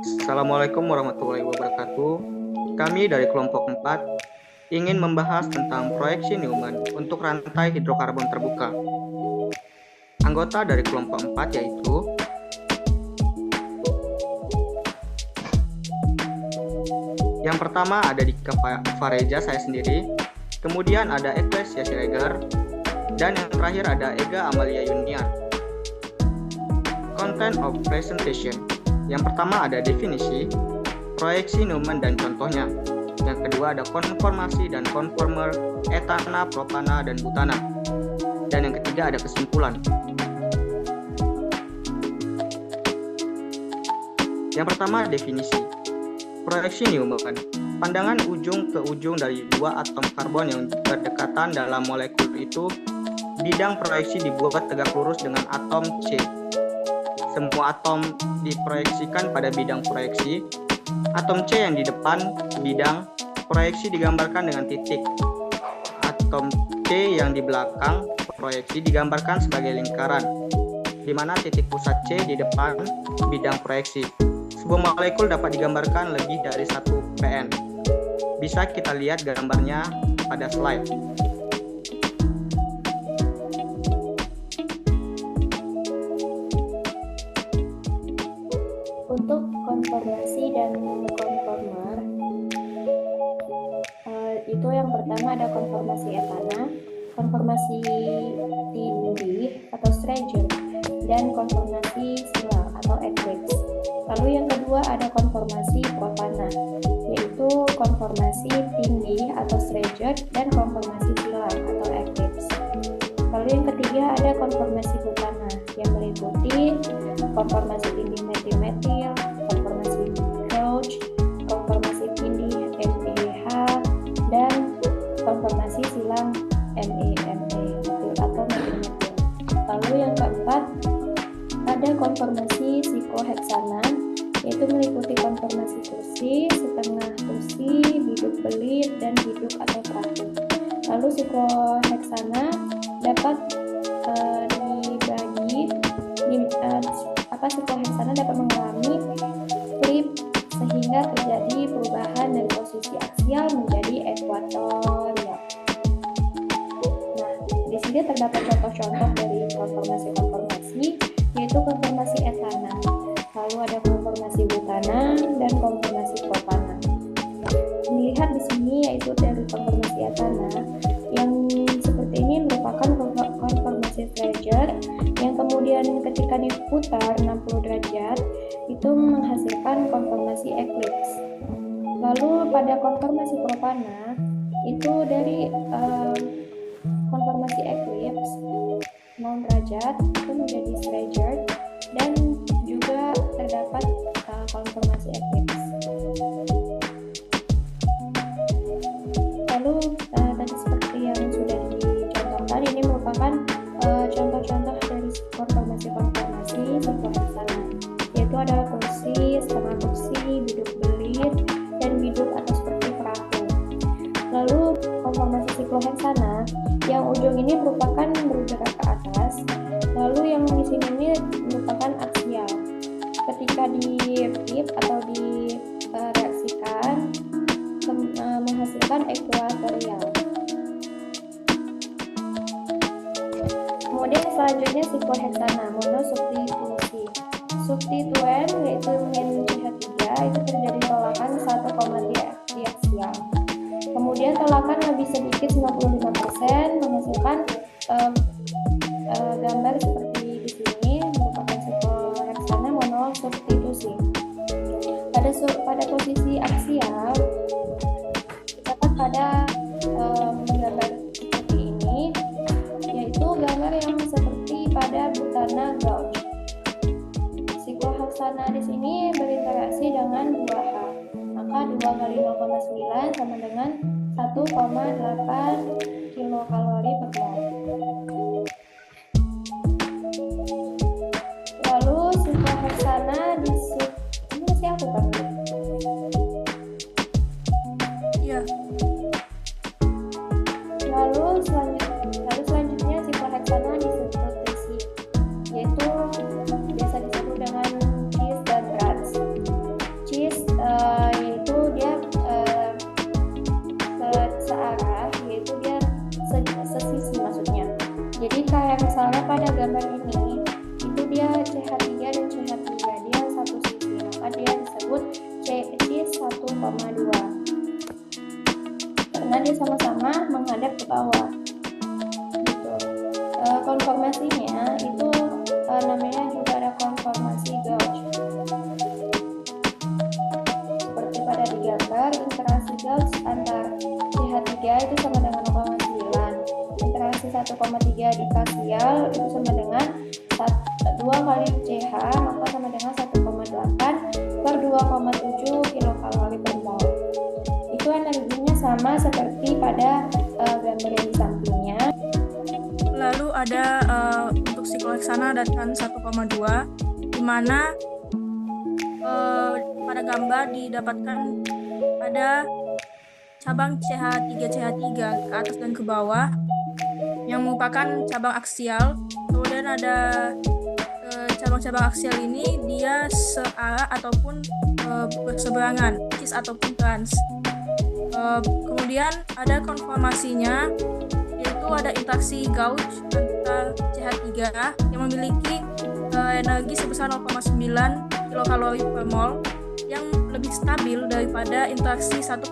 Assalamualaikum warahmatullahi wabarakatuh. Kami dari kelompok 4 ingin membahas tentang proyeksi Newman untuk rantai hidrokarbon terbuka. Anggota dari kelompok 4 yaitu yang pertama ada Dika Fareja, saya sendiri, kemudian ada Ekles Yasiregar, dan yang terakhir ada Ega Amalia Yuniar. Content of presentation. Yang pertama ada definisi, proyeksi Newman dan contohnya. Yang kedua ada konformasi dan konformer, etana, propana, dan butana. Dan yang ketiga ada kesimpulan. Yang pertama definisi. Proyeksi Newman, pandangan ujung ke ujung dari dua atom karbon yang berdekatan dalam molekul itu, bidang proyeksi dibuat tegak lurus dengan atom C. Semua atom diproyeksikan pada bidang proyeksi. Atom C yang di depan bidang proyeksi digambarkan dengan titik. Atom C yang di belakang proyeksi digambarkan sebagai lingkaran, di mana titik pusat C di depan bidang proyeksi. Sebuah molekul dapat digambarkan lebih dari 1 pn. Bisa kita lihat gambarnya pada slide. Untuk konformasi dan konformer, itu yang pertama ada konformasi etana, konformasi tindih atau Stranger, dan konformasi silang atau eclipse. Lalu yang kedua ada konformasi propana, yaitu konformasi tindih atau Stranger dan konformasi silang atau eclipse. Lalu yang ketiga ada konformasi butana yang meliputi konformasi tindih metil-metil, konformasi Gauge, konformasi tindih MeH, dan konformasi silang MeMe atau metil-metil. Lalu yang keempat ada konformasi sikloheksana, yaitu meliputi konformasi tursi, setengah tursi, biduk belit, dan biduk atau perahu. Lalu sikloheksana dapat sikloheksana dapat mengalami flip sehingga terjadi perubahan dari posisi aksial menjadi ekuatorial. Nah, di sini terdapat contoh-contoh dari konformasi-konformasi, yaitu konformasi etana, lalu ada konformasi butana dan konformasi propana. Dilihat di sini yaitu dari konformasi etana yang seperti ini merupakan konformasi Stranger yang kemudian ketika diputar 60 derajat itu menghasilkan konformasi eclipse. Lalu pada konformasi propana itu dari konformasi eclipse 0 derajat itu menjadi Stranger dan juga terdapat konformasi eclipse. Lalu tadi seperti yang sudah dicontohkan, ini merupakan contoh-contoh dari konformasi sikloheksana, yaitu ada kursi, setengah kursi, biduk belit, dan biduk atau seperti perahu. Lalu konformasi sikloheksana yang ujung ini merupakan bergerak ke atas, lalu yang di sini ini merupakan aksial. Ketika di-flip atau direaksikan menghasilkan ekuatorial. Kemudian selanjutnya sikloheksana monosubstitusi. Substituen yaitu NCH3 itu terjadi tolakan 1, di aksial. Kemudian tolakan lebih sedikit 95% menghasilkan gambar seperti di sini merupakan sikloheksana monosubstitusi. Pada posisi aksial dapat pada gambar seperti ini, yaitu gambar yang seperti pada butana Gauge. Sikloheksana di sini berinteraksi dengan 2H, maka 2 kali 0,9 sama dengan 1,8 kilokalori per mol. Lalu sikloheksana ini masih aku kan? Iya. Lalu selanjutnya sikloheksana disubstitusi, yaitu biasa disebut dengan cheese dan rats. 1,2 karena dia sama-sama menghadap ke bawah gitu. Konformasinya itu namanya juga ada konformasi gauge. Seperti pada di gambar, interaksi gauge antar CH3 itu sama dengan 0,9, interaksi 1,3 di aksial itu sama dengan 2 kali CH, maka sama dengan 1,8 per 2,7 kilokalori per mol. Itu energinya sama seperti pada gambar yang di sampingnya. Lalu ada untuk sikloheksana dan TAN 1,2, di mana pada gambar didapatkan ada cabang CH3 ke atas dan ke bawah yang merupakan cabang aksial. Kemudian ada cabang-cabang aksial ini dia searah ataupun berseberangan, cis ataupun trans. Kemudian ada konformasinya, yaitu ada interaksi gauge antar CH3 yang memiliki energi sebesar 0,9 kilokalori per mol yang lebih stabil daripada interaksi 1,3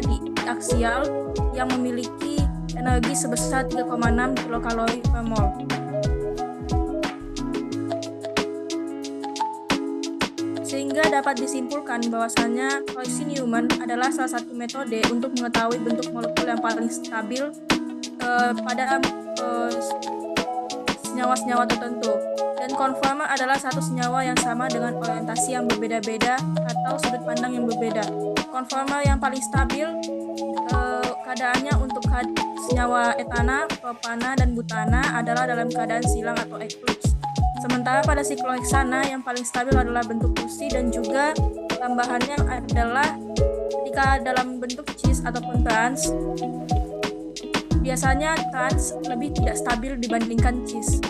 di aksial yang memiliki energi sebesar 3,6 kilokalori per mol. Sehingga dapat disimpulkan bahwasannya koleksi Newman adalah salah satu metode untuk mengetahui bentuk molekul yang paling stabil pada senyawa-senyawa tertentu. Dan konformer adalah satu senyawa yang sama dengan orientasi yang berbeda-beda atau sudut pandang yang berbeda. Konformer yang paling stabil keadaannya untuk senyawa etana, propana, dan butana adalah dalam keadaan silang atau eclipse. Sementara pada sikloheksana yang paling stabil adalah bentuk fusi dan juga tambahannya adalah ketika dalam bentuk cis ataupun trans, biasanya trans lebih tidak stabil dibandingkan cis.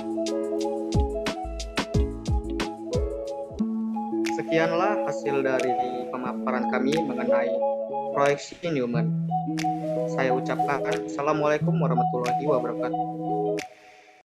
Sekianlah hasil dari pemaparan kami mengenai proyeksi Newman. Saya ucapkan Assalamualaikum warahmatullahi wabarakatuh.